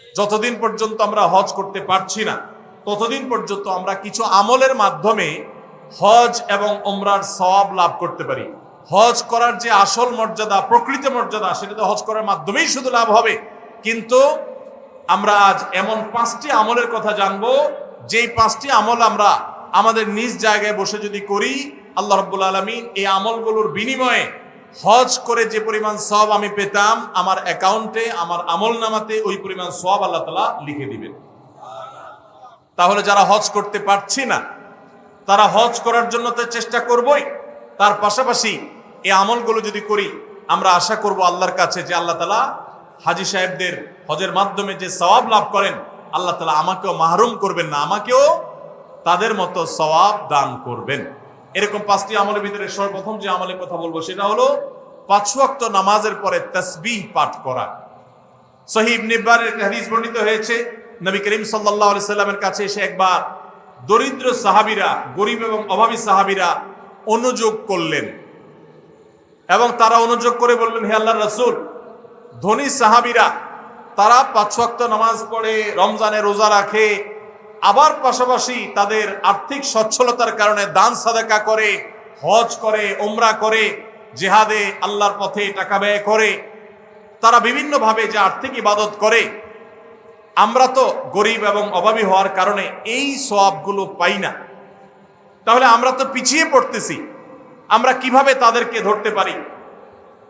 যতদিন পর্যন্ত আমরা হজ করতে পারছি না ততদিন পর্যন্ত আমরা কিছু আমলের মাধ্যমে হজ এবং উমরার সওয়াব লাভ করতে পারি। হজ করার যে আসল মর্যাদা, প্রকৃত মর্যাদা, সেটা তো হজ করার মাধ্যমেই শুধু লাভ হবে। কিন্তু আমরা আজ এমন 5টি আমলের কথা জানবো, যেই 5টি আমল আমরা আমাদের নিজ জায়গায় বসে যদি করি, আল্লাহ রাব্বুল আলামিন এই আমলগুলোর বিনিময়ে হজ করে যে পরিমাণ সওয়াব আমি পেতাম, আমার অ্যাকাউন্টে, আমার আমল নামাতে ওই পরিমাণ সওয়াব আল্লাহ তাআলা লিখে দিবেন। তাহলে যারা হজ করতে পারছি না তারা হজ করার জন্য তো চেষ্টা করবই, তার পাশাপাশি এই আমলগুলো যদি করি, আমরা আশা করব আল্লাহর কাছে যে আল্লাহ তাআলা হাজী সাহেবদের হজের মাধ্যমে যে সওয়াব লাভ করেন, আল্লাহ তাআলা আমাকেও মাহরুম করবেন না, আমাকেও তাদের মতো সওয়াব দান করবেন। এরকম 5টি আমলের ভিতরে সর্বপ্রথম যে আমলের কথা বলবো সেটা হলো 5 ওয়াক্ত নামাজের পরে তাসবিহ পাঠ করা। সহিহ ইবনে হিব্বানের একটা হাদিস বর্ণিত হয়েছে, নবী করিম সাল্লাল্লাহু আলাইহি সাল্লামের কাছে এসে একবার দরিদ্র সাহাবীরা, গরিব এবং অভাবী সাহাবীরা অনুযোগ করলেন এবং তারা অনুযোগ করে বললেন, হে আল্লাহর রাসূল, ধনী সাহাবীরা তারা 5 ওয়াক্ত নামাজ পড়ে, রমজানে রোজা রাখে, আবার পাশাপাশি তাদের আর্থিক সচ্ছলতার কারণে দান সাদাকা করে, হজ করে, উমরা করে, জিহাদে আল্লাহর পথে টাকা ব্যয় করে, তারা বিভিন্নভাবে যে আর্থিক ইবাদত করে, আমরা তো গরিব এবং অভাবী হওয়ার কারণে এই সওয়াবগুলো পাই না। তাহলে আমরা তো পিছিয়ে পড়তেছি, আমরা কিভাবে তাদেরকে ধরতে পারি?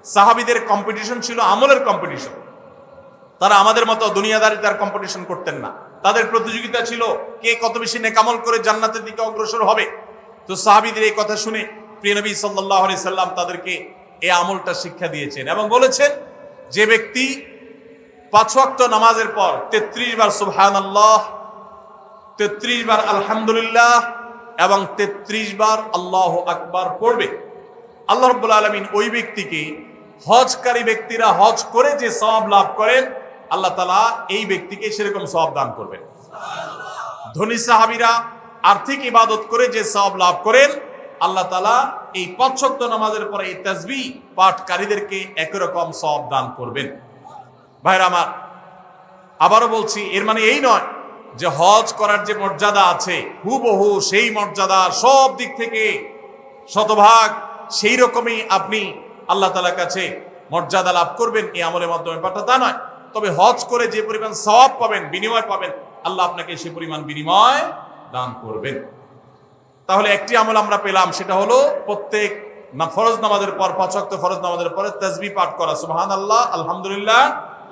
সাহাবীদের কম্পিটিশন ছিল আমলের কম্পিটিশন। তারা আমাদের মতো দুনিয়াদারিতার কম্পিটিশন করতেন না, তাদের প্রতিযোগিতা ছিল কে কত বেশি নেকামল করে জান্নাতের দিকে অগ্রসর হবে। তো সাহাবীদের এই কথা শুনে প্রিয় নবী সাল্লাল্লাহু আলাইহি সাল্লাম তাদেরকে এই আমলটা শিক্ষা দিয়েছেন এবং বলেছেন, যে ব্যক্তি 5 ওয়াক্ত নামাজের পর 33 বার সুবহানাল্লাহ, 33 বার আলহামদুলিল্লাহ এবং 33 বার আল্লাহু আকবার পড়বে, আল্লাহ রাব্বুল আলামিন ওই ব্যক্তিকে, হজকারী ব্যক্তিরা হজ করে যে সওয়াব লাভ করেন, আল্লাহ তাআলা এই ব্যক্তিকে সেরকম সওয়াব দান করবেন। ধনী সাহাবীরা আর্থিক ইবাদত করে যে সওয়াব লাভ করেন, আল্লাহ তাআলা এই 5 ওয়াক্ত নামাজের পরে এই তাসবিহ পাঠকারীদেরকে একই রকম সওয়াব দান করবেন। ভাইরা আমার, আবারও বলছি, এর মানে এই নয় যে হজ করার যে মর্যাদা আছে হুবহু সেই মর্যাদা সব দিক থেকে শতভাগ সেই রকমই আপনি আল্লাহ তাআলার কাছে মর্যাদা লাভ করবেন এই আমলের মাধ্যমে, পাঠা তা নয়। তবে হজ করে যে পরিমাণ সওয়াব পাবেন, বিনিময় পাবেন, আল্লাহ আপনাকে সে পরিমাণ বিনিময় দান করবেন। তাহলে একটি আমল আমরা পেলাম, সেটা হলো প্রত্যেক ফরজ নামাজের পর, 5 ওয়াক্ত ফরজ নামাজের পরে তাসবিহ পাঠ করা, সুবহানাল্লাহ, আলহামদুলিল্লাহ,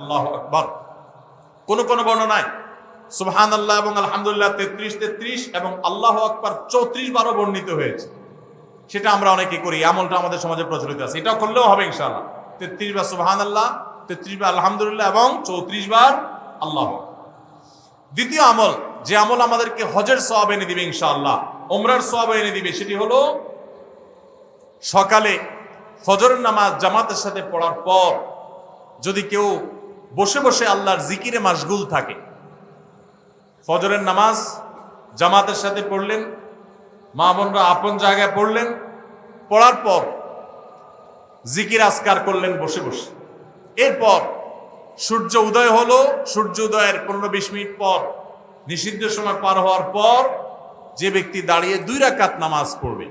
আল্লাহু আকবার। কোন বর্ণনায় সুবহানাল্লাহ এবং আলহামদুলিল্লাহ 33 এবং আল্লাহু আকবার 34 বারও বর্ণিত হয়েছে। সেটা আমরা অনেকে করি, আমলটা আমাদের সমাজে প্রচলিত আছে, এটা করলেও হবে ইনশাআল্লাহ। 33 বার সুবহানাল্লাহ, 33 বার আলহামদুলিল্লাহ এবং 34 বার আল্লাহু। দ্বিতীয় আমল, যে আমল আমাদেরকে হজের সওয়াব এনে দিবে ইনশাআল্লাহ, উমরার সওয়াব এনে দিবে, সেটি হলো সকালে ফজরের নামাজ জামাতের সাথে পড়ার পর যদি কেউ বসে বসে আল্লাহর জিকিরে মাশগুল থাকে, ফজরের নামাজ জামাতের সাথে পড়লেন, মা বোনরা আপন জায়গায় পড়লেন, পড়ার পর জিকির আজকার করলেন বসে বসে, এরপর সূর্য উদয় হলো, সূর্য উদয়ের 15-20 মিনিট পর, নিষিদ্ধ সময় পার হওয়ার পর যে ব্যক্তি দাঁড়িয়ে 2 রাকাত নামাজ পড়বে,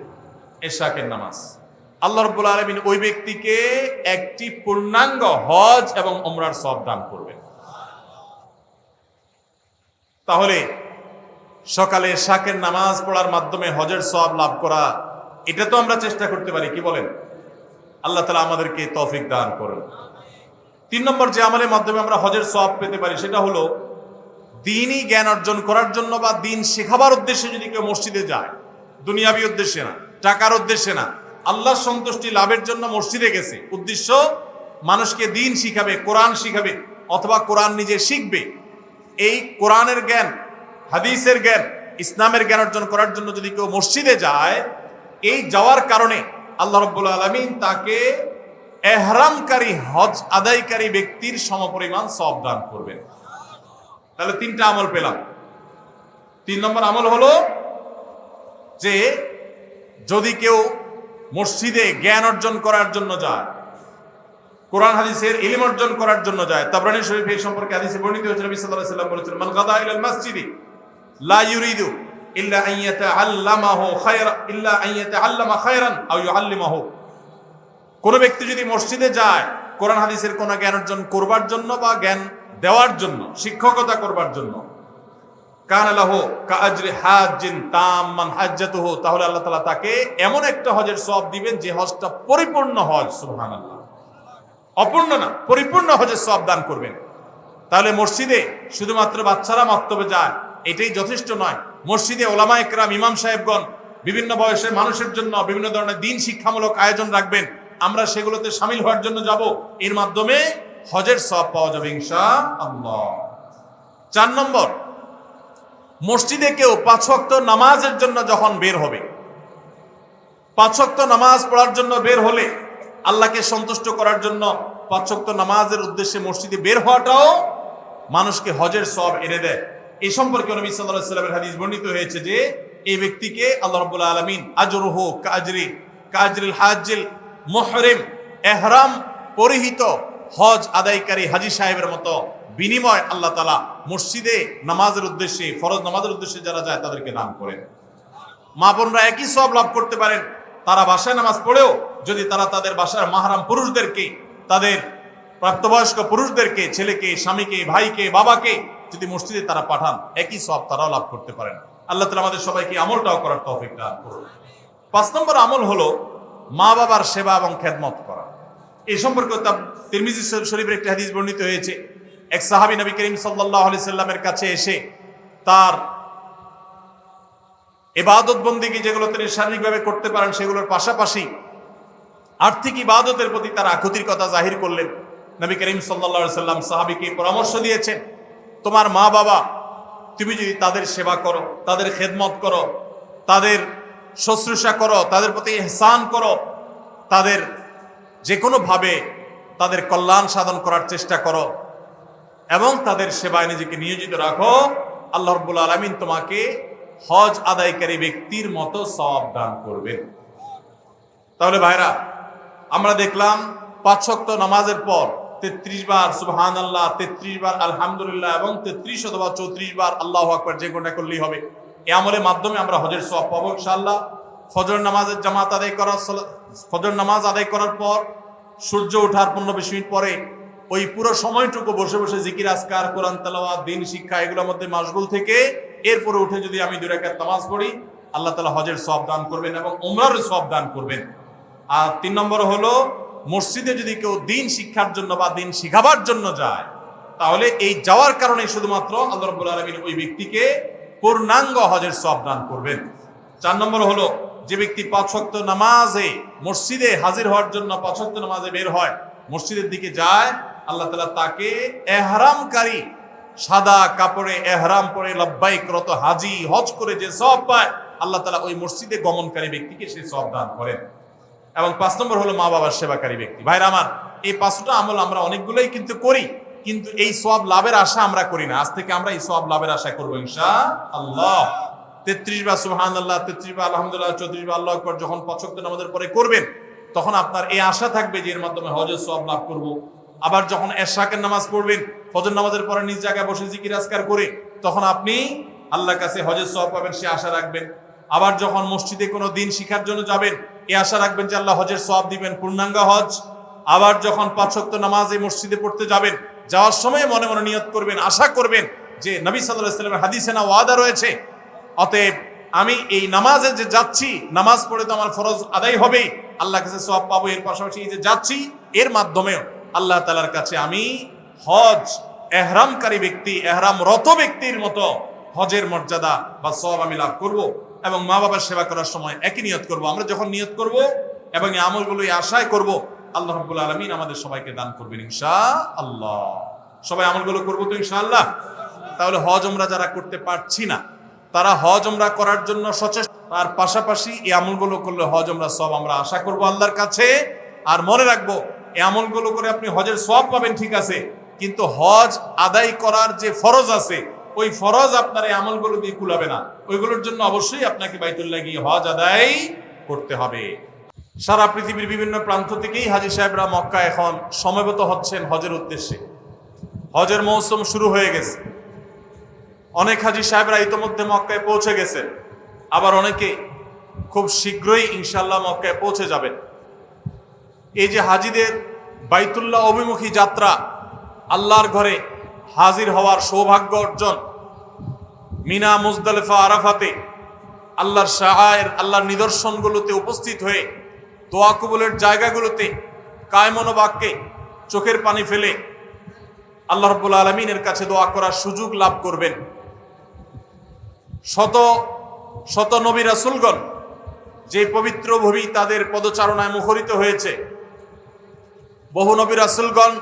এশাকের নামাজ, আল্লাহ রাব্বুল আলামিন ওই ব্যক্তিকে একটি পূর্ণাঙ্গ হজ এবং উমরার সওয়াব দান করবেন। তাহলে সকালে এশাকের নামাজ পড়ার মাধ্যমে হজের সওয়াব লাভ করা, এটা তো আমরা চেষ্টা করতে পারি, কি বলেন? আল্লাহ তাআলা আমাদেরকে তৌফিক দান করুন। 3 নম্বর যে আমলের মাধ্যমে আমরা হজের সওয়াব পেতে পারি, সেটা হলো দ্বীনি জ্ঞান অর্জন করার জন্য বা দ্বীন শেখাবার উদ্দেশ্যে যদি কেউ মসজিদে যায়, দুনিয়াবী উদ্দেশ্যে না, টাকার উদ্দেশ্যে না, আল্লাহর সন্তুষ্টি লাভের জন্য মসজিদে গেছে, উদ্দেশ্য মানুষকে দ্বীন শিখাবে, কোরআন শিখাবে, অথবা কোরআন নিজে শিখবে, এই কোরআনের জ্ঞান, হাদিসের জ্ঞান, ইসলামের জ্ঞান অর্জন করার জন্য যদি কেউ মসজিদে যায়, এই যাওয়ার কারণে আল্লাহ রাব্বুল আলামিন তাকে ইহরামকারী, হজ আদায়কারী ব্যক্তির সমপরিমাণ সওয়াব দান করবেন। তাহলে 3টা আমল পেলাম। 3 নম্বর আমল হলো যে যদি কেউ মসজিদে জ্ঞান অর্জন করার জন্য যায়, কোরআন হাদিসের ইলম অর্জন করার জন্য যায়। তাবরানী শরীফে এই সম্পর্কে হাদিসে বর্ণিত হয়েছে, নবী সাল্লাল্লাহু আলাইহি ওয়াসাল্লাম বলেছেন, মান গাদা ইলাল মাসজিদি লা ইউরিদু ইল্লা আন ইয়াতাআল্লামাহু খায়রা ইল্লা আন ইয়াতাআল্লামা খায়রান আও ইউআল্লিমাহু। কোন ব্যক্তি যদি মসজিদে যায় কোরআন হাদিসের কোন জ্ঞান অর্জন করবার জন্য বা জ্ঞান দেওয়ার জন্য, শিক্ষকতা করবার জন্য, কানা লাহু কাআজরি হাজ্জিন তাম্মান হাজ্জাতুহু, তাহলে আল্লাহ তাআলা তাকে এমন একটা হজের সওয়াব দিবেন যে হজটা পরিপূর্ণ হজ। সুবহানাল্লাহ, অপূর্ণ না, পরিপূর্ণ হজের সওয়াব দান করবেন। তাহলে মসজিদে শুধুমাত্র বাচ্চারা মক্তবে যায় এটাই যথেষ্ট নয়। মসজিদে ওলামা একরাম, ইমাম সাহেবগণ বিভিন্ন বয়সের মানুষের জন্য বিভিন্ন ধরনের দিন শিক্ষামূলক আয়োজন রাখবেন, আমরা সেগুলোতে শামিল হওয়ার জন্য যাব, এর মাধ্যমে হজের সওয়াব পাওয়া যাবে ইনশাআল্লাহ। 4 নম্বর, মসজিদে কেউ 5 ওয়াক্ত নামাজের জন্য যখন বের হবে, 5 ওয়াক্ত নামাজ পড়ার জন্য বের হলে, আল্লাহকে সন্তুষ্ট করার জন্য 5 ওয়াক্ত নামাজের উদ্দেশ্যে মসজিদে বের হওয়াটাও মানুষকে হজের সওয়াব এনে দেয়। এই সম্পর্কে নবী সাল্লাল্লাহু আলাইহি ওয়াসাল্লামের হাদিস বর্ণিত হয়েছে যে এই ব্যক্তিকে আল্লাহ রাব্বুল আলামিন আজরুহু কাজরিল হাজ্জিল মুহরিম, ইহরাম পরিহিত হজ আদায়কারী হাজী সাহেবের মতো বিনিময় আল্লাহ তাআলা মসজিদে নামাজের উদ্দেশ্যে, ফরজ নামাজের উদ্দেশ্যে যারা যায় তাদেরকে দান করেন। মা বোনরা একই সওয়াব লাভ করতে পারেন তারা বাসায় নামাজ পড়েও যদি তারা তাদের বাসার মাহরাম পুরুষদেরকে, তাদের প্রাপ্তবয়স্ক পুরুষদেরকে, ছেলেকে, স্বামীকে, ভাইকে, বাবাকে যদি মসজিদে তারা পাঠান, একই সওয়াব তারাও লাভ করতে পারেন। আল্লাহ তাআলা আমাদের সবাইকে আমলটাও করার তৌফিক দান করুন। 5 নম্বর আমল হলো মা বাবার সেবা এবং খেদমত করা। এই সম্পর্কে তিরমিজি শরীফের একটি হাদিস বর্ণিত হয়েছে, এক সাহাবী নবী করিম সাল্লাল্লাহু আলাইহি সাল্লামের কাছে এসে তার ইবাদত বন্দেগী যেগুলো তিনি শারীরিকভাবে করতে পারেন সেগুলোর পাশাপাশি আর্থিক ইবাদতের প্রতি তার আকুতির কথা জাহির করলেন। নবী করিম সাল্লাল্লাহু আলাইহি সাল্লাম সাহাবীকে পরামর্শ দিয়েছেন, তোমার মা বাবা, তুমি যদি তাদের সেবা করো, তাদের খেদমত করো, তাদের শুশ্রূষা করো, তাদের প্রতি ইহসান করো, তাদের যে কোনোভাবে তাদের কল্যাণ সাধন করার চেষ্টা করো এবং তাদের সেবায় নিজেকে নিয়োজিত রাখো, আল্লাহ রাব্বুল আলামিন তোমাকে হজ আদায়কারী ব্যক্তির মতো সওয়াব দান করবেন। তাহলে ভাইরা, আমরা দেখলাম 5 ওয়াক্ত নামাজের পর 33 বার সুবহানাল্লাহ, 33 বার আলহামদুলিল্লাহ এবং 33 অথবা 34 বার আল্লাহু আকবার যে কোনটা করলেই হবে। এই আমলের মাধ্যমে আমরা হজের সওয়াব পাবো ইনশাআল্লাহ। ফজর নামাজের জামাত আদায় করা, ফজর নামাজ আদায় করার পর সূর্য ওঠার 15-20 মিনিট পরে ওই পুরো সময়টুকু বসে বসে জিকির আজকার, কোরআন তেলাওয়াত, দিন শিক্ষা এগুলোর মধ্যে মাশগুল থেকে এরপরে উঠে যদি আমি 2 রাকাত নামাজ পড়ি, আল্লাহ তাআলা হজের সওয়াব দান করবেন এবং উমরার সওয়াব দান করবেন। আর 3 নম্বর হলো মসজিদে যদি কেউ দিন শিক্ষার জন্য বা দিন শিখাবার জন্য যায়, তাহলে এই যাওয়ার কারণে শুধুমাত্র আল্লাহ রাব্বুল আলামিন ওই ব্যক্তিকে পূর্ণাঙ্গ হজের সওয়াব দান করবেন। 4 নম্বর হলো যে ব্যক্তি 5 ওয়াক্ত নামাজে মসজিদে হাজির হওয়ার জন্য 5 ওয়াক্ত নামাজে বের হয়, মসজিদের দিকে যায়, আল্লাহ তাআলা তাকে ইহরামকারী, সাদা কাপড়ে ইহরাম পরে লব্বাইক রত হাজী হজ করে যে সওয়াব পায়, আল্লাহ তাআলা ওই মসজিদে গমনকারী ব্যক্তিকে সেই সওয়াব দান করেন। এবং 5 নম্বর হলো মা বাবার সেবাকারী ব্যক্তি। ভাইরা আমার, এই 5টা আমল আমরা অনেকগুলোই কিন্তু করি, কিন্তু এই সওয়াব লাভের আশা আমরা করি না। আজ থেকে আমরা এই সওয়াব লাভের আশা করবো ইনশাআল্লাহ। 33 বার সুবহানাল্লাহ, 33 বার আলহামদুলিল্লাহ, 34 বার আল্লাহু আকবার যখন 5 ওয়াক্ত নামাজের পরে করবেন, তখন আপনার এই আশা থাকবে যে এর মাধ্যমে হজের সওয়াব লাভ করব। আবার যখন এশরাকের নামাজ পড়বেন, ফজর নামাজের পরে নিজ জায়গায় বসে জিকির আজকার করে, তখন আপনি আল্লাহর কাছে হজের সওয়াব পাবেন, সে আশা রাখবেন। আবার যখন মসজিদে কোনো দিন শিখার জন্য যাবেন, এই আশা রাখবেন যে আল্লাহ হজের সওয়াব দিবেন, পূর্ণাঙ্গ হজ। আবার যখন 5 ওয়াক্ত নামাজ এই মসজিদে পড়তে যাবেন, যাওয়ার সময় মনে মনে নিয়ত করবেন, আশা করবেন যে নবী সাল্লাল্লাহু আলাইহি ওয়াসাল্লামের হাদিসে না ওয়াদা রয়েছে, অতএব আমি এই নামাজে যে যাচ্ছি, নামাজ পড়ে তো আমার ফরজ আদায় হবে, আল্লাহর কাছে সওয়াব পাবো, এর পাশাপাশি এই যে যাচ্ছি এর মাধ্যমে আল্লাহ তাআলার কাছে আমি হজ ইহরামকারী ব্যক্তি, ইহরামরত ব্যক্তির মতো হজের মর্যাদা বা সওয়াব আমি লাভ করব। এবং মা বাবার সেবা করার সময় একই নিয়ত করব। আমরা যখন নিয়ত করব এবং এই আমলগুলো আশায় করব, আল্লাহ রাব্বুল আলামিন আমাদের সবাইকে দান করবেন ইনশাআল্লাহ। সবাই আমলগুলো করব তো ইনশাআল্লাহ। তাহলে হজ আমরা যারা করতে পারছি না, তারা হজ আমরা করার জন্য সচেষ্ট, তার পাশাপাশি এই আমলগুলো করলে হজ আমরা সব আমরা আশা করব আল্লাহর কাছে। আর মনে রাখবো, এই আমলগুলো করে আপনি হজের সওয়াব পাবেন ঠিক আছে, কিন্তু হজ আদায় করার যে ফরজ আছে, ওই ফরজ আপনার এই আমলগুলো দিয়ে কুলাবে না। ওইগুলোর জন্য অবশ্যই আপনাকে বাইতুল্লাহ গিয়ে হজ আদায় করতে হবে। সারা পৃথিবীর বিভিন্ন প্রান্ত থেকেই হাজী সাহেবরা মক্কা এখন সমবেত হচ্ছেন হজের উদ্দেশ্যে। হজের মৌসুম শুরু হয়ে গেছে। অনেক হাজী সাহেবরা ইতোমধ্যে মক্কায় পৌঁছে গেছেন, আবার অনেকে খুব শীঘ্রই ইনশাল্লাহ মক্কায় পৌঁছে যাবেন। এই যে হাজীদের বাইতুল্লাহ অভিমুখী যাত্রা, আল্লাহর ঘরে হাজির হওয়ার সৌভাগ্য অর্জন, মিনা, মুজদালিফা, আরাফাতে আল্লাহর শাআয়ের, আল্লাহর নিদর্শনগুলোতে উপস্থিত হয়ে দোয়া কবুলের জায়গাগুলোতে কায়মনোবাক্যে চোখের পানি ফেলে আল্লাহ রাব্বুল আলামিনের কাছে দোয়া করার সুযোগ লাভ করবেন। শত শত নবী রাসূলগণ যে পবিত্র ভূমি তাদের পদচারণায় মুখরিত হয়েছে, বহু নবী রাসূলগণ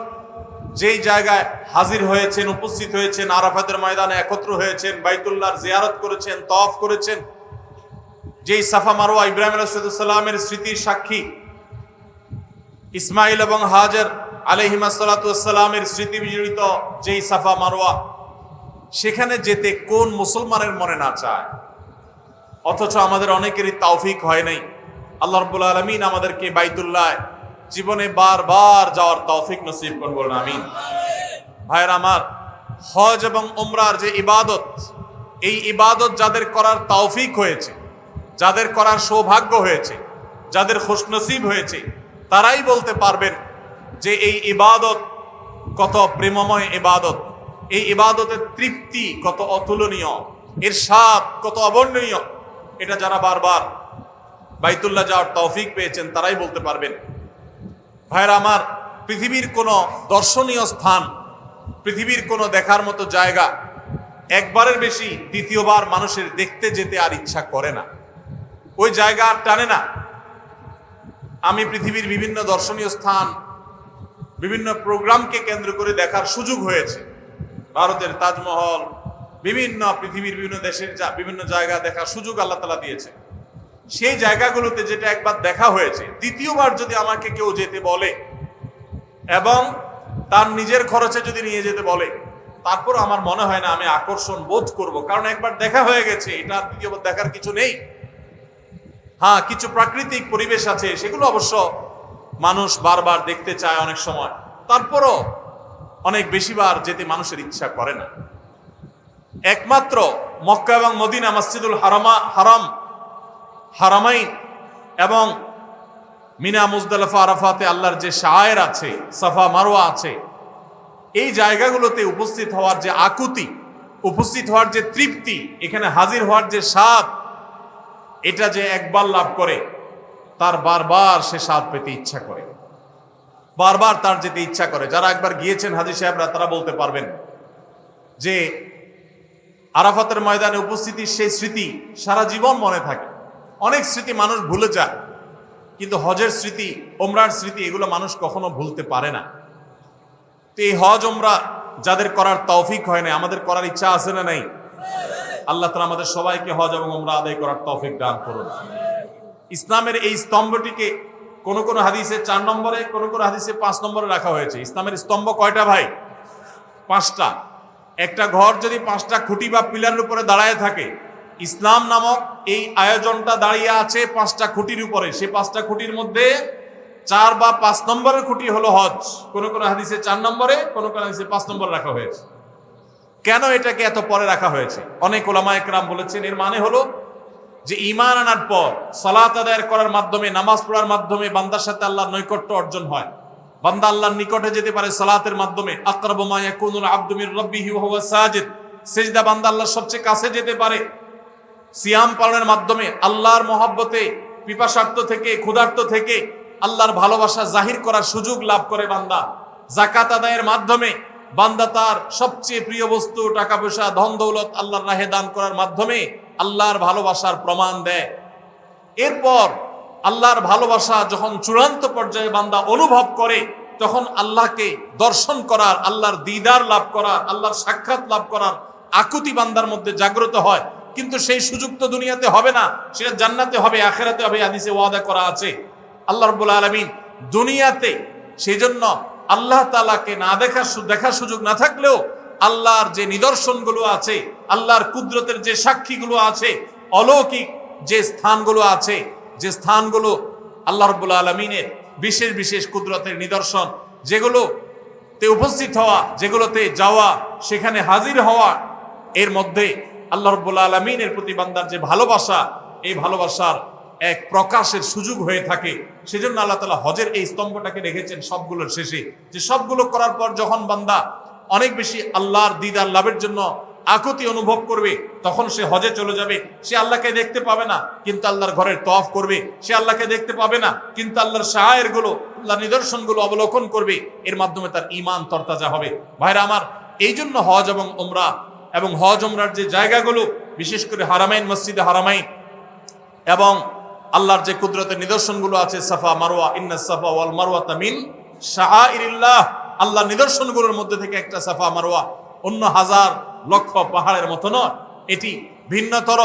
যেই জায়গায় হাজির হয়েছেন, উপস্থিত হয়েছেন, আরাফাতের ময়দানে একত্র হয়েছেন, বাইতুল্লাহর জিয়ারত করেছেন, তওয়াফ করেছেন, যেই সাফা মারওয়া ইব্রাহিম আলাইহিস সালামের স্মৃতির সাক্ষী, ইসমাইল এবং হাজার আলাইহিমা সালাতু ওয়াস সালামের স্মৃতি বিজড়িত যেই সাফা মারওয়া, সেখানে যেতে কোন মুসলমানের মনে না চায়? অথচ আমাদের অনেকেরই তৌফিক হয় নাই। আল্লাহ রাব্বুল আলামিন আমাদেরকে বাইতুল্লাহ জীবনে বারবার যাওয়ার তৌফিক নসিব করুন, বলুন আমিন। ভাইয়ের আমার, হজ এবং উমরার যে ইবাদত, এই ইবাদত যাদের করার তৌফিক হয়েছে, যাদের করার সৌভাগ্য হয়েছে, যাদের খুশনসিব হয়েছে, তারাই বলতে পারবেন যে এই ইবাদত কত প্রেমময় ইবাদত, এই ইবাদতের তৃপ্তি কত অতুলনীয়, এর স্বাদ কত অবর্ণনীয়। এটা যারা বারবার বাইতুল্লাহ যাওয়ার তৌফিক পেয়েছেন তারাই বলতে পারবেন। ভাইরা আমার, পৃথিবীর কোনো দর্শনীয় স্থান, পৃথিবীর কোনো দেখার মতো জায়গা একবারের বেশি দ্বিতীয়বার মানুষের দেখতে যেতে আর ইচ্ছা করে না, ওই জায়গা আর টানে না। আমি পৃথিবীর বিভিন্ন দর্শনীয় স্থান, বিভিন্ন প্রোগ্রামকে কেন্দ্র করে দেখার সুযোগ হয়েছে। ভারতের তাজমহল, বিভিন্ন পৃথিবীর বিভিন্ন দেশের বিভিন্ন জায়গা দেখার সুযোগ আল্লাহ তাআলা দিয়েছে। সেই জায়গাগুলোতে যেটা একবার দেখা হয়েছে, দ্বিতীয়বার যদি আমাকে কেউ যেতে বলে এবং তার নিজের খরচে যদি নিয়ে যেতে বলে, তারপর আমার মনে হয় না আমি আকর্ষণ বোধ করব, কারণ একবার দেখা হয়ে গেছে, এটা দ্বিতীয়বার দেখার কিছু নেই। হ্যাঁ, কিছু প্রাকৃতিক পরিবেশ আছে, সেগুলো অবশ্য মানুষ বারবার দেখতে চায় অনেক সময়, তারপরও অনেক বেশিবার যেতে মানুষের ইচ্ছা করে না। একমাত্র মক্কা এবং মদিনা, মসজিদুল হারামাইন এবং মিনা, মুজদালিফা, আরাফাতে আল্লাহর যে শাআয়ের আছে, সাফা মারওয়া আছে, এই জায়গাগুলোতে উপস্থিত হওয়ার যে আকুতি, উপস্থিত হওয়ার যে তৃপ্তি, এখানে হাজির হওয়ার যে স্বাদ, এটা যে একবার লাভ করে তার বারবার সে স্বাদ পেতে ইচ্ছা করে, বারবার তার যেতে ইচ্ছা করে। যারা একবার গিয়েছেন হাজী সাহেবরা তারা বলতে পারবেন যে আরাফাতের ময়দানে উপস্থিতির সেই স্মৃতি সারা জীবন মনে থাকে। অনেক স্মৃতি মানুষ ভুলে যায়, কিন্তু হজের স্মৃতি, ওমরার স্মৃতি, এগুলো মানুষ কখনো ভুলতে পারে না। তো এই হজ ওমরা যাদের করার তৌফিক হয় না, আমাদের করার ইচ্ছা আছে না নাই? আল্লাহ তাআলা আমাদের সবাইকে হজ এবং ওমরা আদায় করার তৌফিক দান করুন। ইসলামের এই স্তম্ভটিকে কোন কোন হাদিসে 4 নম্বরে, কোন কোন হাদিসে 5 নম্বরে রাখা হয়েছে। ইসলামের স্তম্ভ কয়টা ভাই? 5টা। একটা ঘর যদি 5টা খুঁটি বা পিলারের উপরে দাঁড়ায় থাকে, ইসলাম নামক এই আয়োজনটা দাঁড়িয়ে আছে 5টা খুঁটির উপরে। সেই 5টা খুঁটির মধ্যে 4 বা 5 নম্বরের খুঁটি হলো হজ। কোন কোন হাদিসে 4 নম্বরে, কোন কোন হাদিসে 5 নম্বরে রাখা হয়েছে। কেন এটাকে এত পরে রাখা হয়েছে? অনেক ওলামায়ে কেরাম বলেছেন এর মানে হলো যে ঈমান আনার পর সালাত আদায় করার মাধ্যমে, নামাজ পড়ার মাধ্যমে বান্দার সাথে আল্লাহর নৈকট্য অর্জন হয়। বান্দা আল্লাহর নিকটে যেতে পারে সালাতের মাধ্যমে। আকরাবু মা ইয়াকুনুল আবদু মির রাব্বিহি ওয়া হুয়া সাজিদ, সিজদা বান্দা আল্লাহর সবচেয়ে কাছে যেতে পারে। সিয়াম পালনের মাধ্যমে আল্লাহর মহব্বতে, পিপাসার্থ থেকে, ক্ষুধার্ত থেকে আল্লাহর ভালোবাসা জাহির করার সুযোগ লাভ করে বান্দা। যাকাত আদায়ের মাধ্যমে বান্দা তার সবচেয়ে প্রিয় বস্তু, টাকা পয়সা, ধন দৌলত আল্লাহর রাহে দান করার মাধ্যমে আল্লাহর ভালোবাসার প্রমাণ দেয়। এরপর আল্লাহর ভালোবাসা যখন চূড়ান্ত পর্যায়ে বান্দা অনুভব করে, তখন আল্লাহকে দর্শন করার, আল্লাহর দিদার লাভ করার, আল্লাহর সাক্ষাৎ লাভ করার আকুতি বান্দার মধ্যে জাগ্রত হয়। কিন্তু সেই সুযোগ তো দুনিয়াতে হবে না, সেটা জান্নাতে হবে, আখিরাতে হবে। হাদিসে ওয়াদা করা আছে আল্লাহ রাব্বুল আলামিন দুনিয়াতে, সেই জন্য আল্লাহ তাআলাকে না দেখার সুযোগ না থাকলেও আল্লাহর যে নিদর্শনগুলো আছে, আল্লাহর কুদরতের যে সাক্ষীগুলো আছে, অলৌকিক যে স্থানগুলো আছে, যে স্থানগুলো আল্লাহ রাব্বুল আলামিনের বিশেষ বিশেষ কুদরতের নিদর্শন, যেগুলোতে উপস্থিত হওয়া, যেগুলোতে যাওয়া, সেখানে হাজির হওয়া, এর মধ্যে আল্লাহ রাব্বুল আলামিনের প্রতি বান্দার যে ভালোবাসা, এই ভালোবাসার এক প্রকাশের সুযোগ হয়ে থাকে। সেজন্য আল্লাহ তাআলা হজের এই স্তম্ভটাকে রেখেছেন সবগুলোর শেষে, যে সবগুলো করার পর যখন বান্দা অনেক বেশি আল্লাহর দিদার লাভের জন্য আকুতি অনুভব করবে, তখন সে হজে চলে যাবে। সে আল্লাহকে দেখতে পাবে না, কিন্তু আল্লাহর ঘরের তওয়াফ করবে। সে আল্লাহকে দেখতে পাবে না, কিন্তু আল্লাহর শাআয়েরগুলো, আল্লাহর নিদর্শনগুলো অবলোকন করবে। এর মাধ্যমে তার ঈমান তরতাজা হবে। ভাইরা আমার, এই জন্য হজ এবং উমরা এবং হজ উমরার যে জায়গাগুলো, বিশেষ করে হারামাইন, মসজিদে হারামাইন এবং আল্লাহর যে কুদরতের নিদর্শনগুলো আছে, সাফা মারওয়া, ইন্নাস সাফা ওয়াল মারওয়াতা মিন শাআইরিল্লাহ, আল্লাহর নিদর্শনগুলোর মধ্যে থেকে একটা সাফা মারওয়া, অন্য হাজার লক্ষ পাহাড়ের মতো নয়, এটি ভিন্নতর,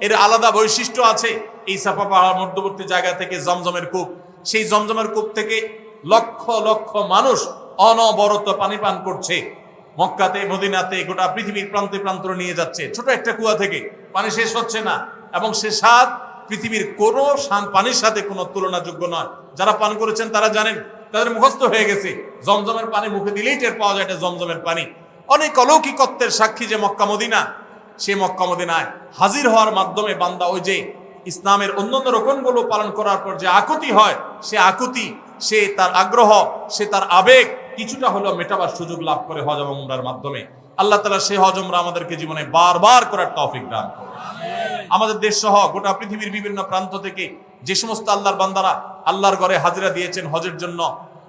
এর আলাদা বৈশিষ্ট্য আছে। এই সাফা পাহাড় মধ্যবর্তী জায়গা থেকে জমজমের কূপ, সেই জমজমের কূপ থেকে লক্ষ লক্ষ মানুষ অনবরত পানি পান করছে। মক্কাতে, মদিনাতে, গোটা পৃথিবীর প্রান্তে প্রান্তরে নিয়ে যাচ্ছে। ছোট একটা কুয়া থেকে পানি শেষ হচ্ছে না, এবং সে স্বাদ পৃথিবীর কোনো পানির সাথে কোনো তুলনাযোগ্য নয়। যারা পান করেছেন তারা জানেন, তাদের মুখস্থ হয়ে গেছে, জমজমের পানি মুখে দিলেই টের পাওয়া যায় এটা জমজমের পানি। অনেক অলৌকিকত্বের সাক্ষী যে মক্কা মদিনা, সে মক্কা মদিনায় হাজির হওয়ার মাধ্যমে বান্দা ওই যে ইসলামের অন্যান্য রকমগুলো পালন করার পর যে আকুতি হয়, সে আকুতি, সে তার আগ্রহ, সে তার আবেগ কিছুটা হলেও মেটাবার সুযোগ লাভ করে হজ এবং উমরার মাধ্যমে। আল্লাহ তাআলা সেই হজ উমরা আমাদেরকে জীবনে বারবার করার তৌফিক দান করুন। আমাদের দেশ সহ গোটা পৃথিবীর বিভিন্ন প্রান্ত থেকে যে সমস্ত আল্লাহর বান্দারা আল্লাহর ঘরে হাজিরা দিয়েছেন হজের জন্য,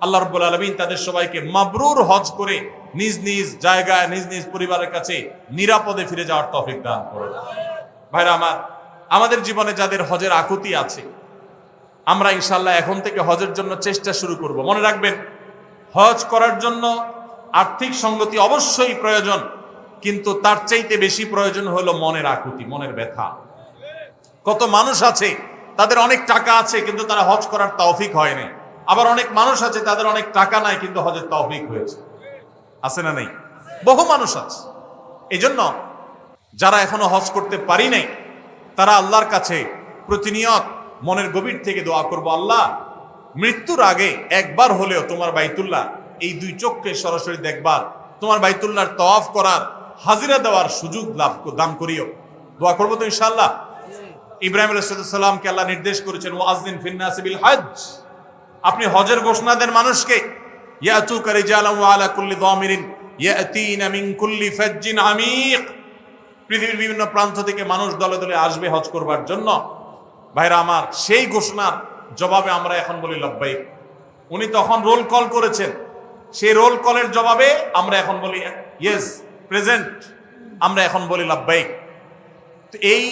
আল্লাহ রাব্বুল আলামিন তাদের সবাইকে মাবরুর হজ করে নিজ নিজ জায়গায়, নিজ নিজ পরিবারের কাছে নিরাপদে ফিরে যাওয়ার তৌফিক দান করুন। ভাইরা আমার, আমাদের জীবনে যাদের হজের আকুতি আছে, আমরা ইনশাআল্লাহ এখন থেকে হজের জন্য চেষ্টা শুরু করব। মনে রাখবেন, হজ করার জন্য আর্থিক সঙ্গতি অবশ্যই প্রয়োজন, কিন্তু তার চাইতে বেশি প্রয়োজন হলো মনের আকুতি, মনের ব্যথা। কত মানুষ আছে তাদের অনেক টাকা আছে, কিন্তু তারা হজ করার তৌফিক হয়নি। আবার অনেক মানুষ আছে তাদের অনেক টাকা নাই, কিন্তু হজের তৌফিক হয়েছে। আছে না নেই? বহু মানুষ আছে। এই জন্য যারা এখনো হজ করতে পারি নাই, তারা আল্লাহর কাছে প্রতিনিয়ত মনের গভীর থেকে দোয়া করবো, আল্লাহ মৃত্যুর আগে একবার হলেও তোমার বাইতুল্লাহ এই দুই চোখকে সরাসরি দেখবার, তোমার বাইতুল্লাহর তওয়াফ করার, হাজিরা দেওয়ার সুযোগ দান করিও। দোয়া করবো তো ইনশাআল্লাহ। ইব্রাহিম আলাইহিস সালামকে আল্লাহ নির্দেশ করেছেন, ওয়াজদিন ফিন্নাসি বিল হজ, আপনি হজের ঘোষণা দেন মানুষকে। ইয়াতুকা রিজালান ওয়া আলা কুল্লি দামিরিন ইয়াতিনা মিন কুল্লি ফাজ্জিন আমিক, পৃথিবীর বিভিন্ন প্রান্ত থেকে মানুষ দলে দলে আসবে হজ করবার জন্য। ভাইরা আমার, সেই ঘোষণার জবাবে আমরা এখন বলি লব্বাইক। উনি তখন রোল কল করেছেন, সেই রোল কলের জবাবে আমরা এখন বলি ইয়েস, প্রেজেন্ট, আমরা এখন বলি লব্বাইক। তো এই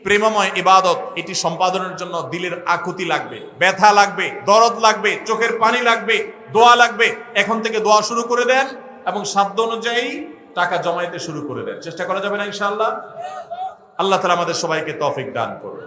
প্রেমময় ইবাদত, এটি সম্পাদনের জন্য দিলের আকুতি লাগবে, ব্যথা লাগবে, দরদ লাগবে, চোখের পানি লাগবে, দোয়া লাগবে। এখন থেকে দোয়া শুরু করে দেন এবং সাধ্য অনুযায়ী টাকা জমাইতে শুরু করে দেন। চেষ্টা করা যাবে না ইনশাআল্লাহ? আল্লাহ তাআলা আমাদের সবাইকে তৌফিক দান করুন।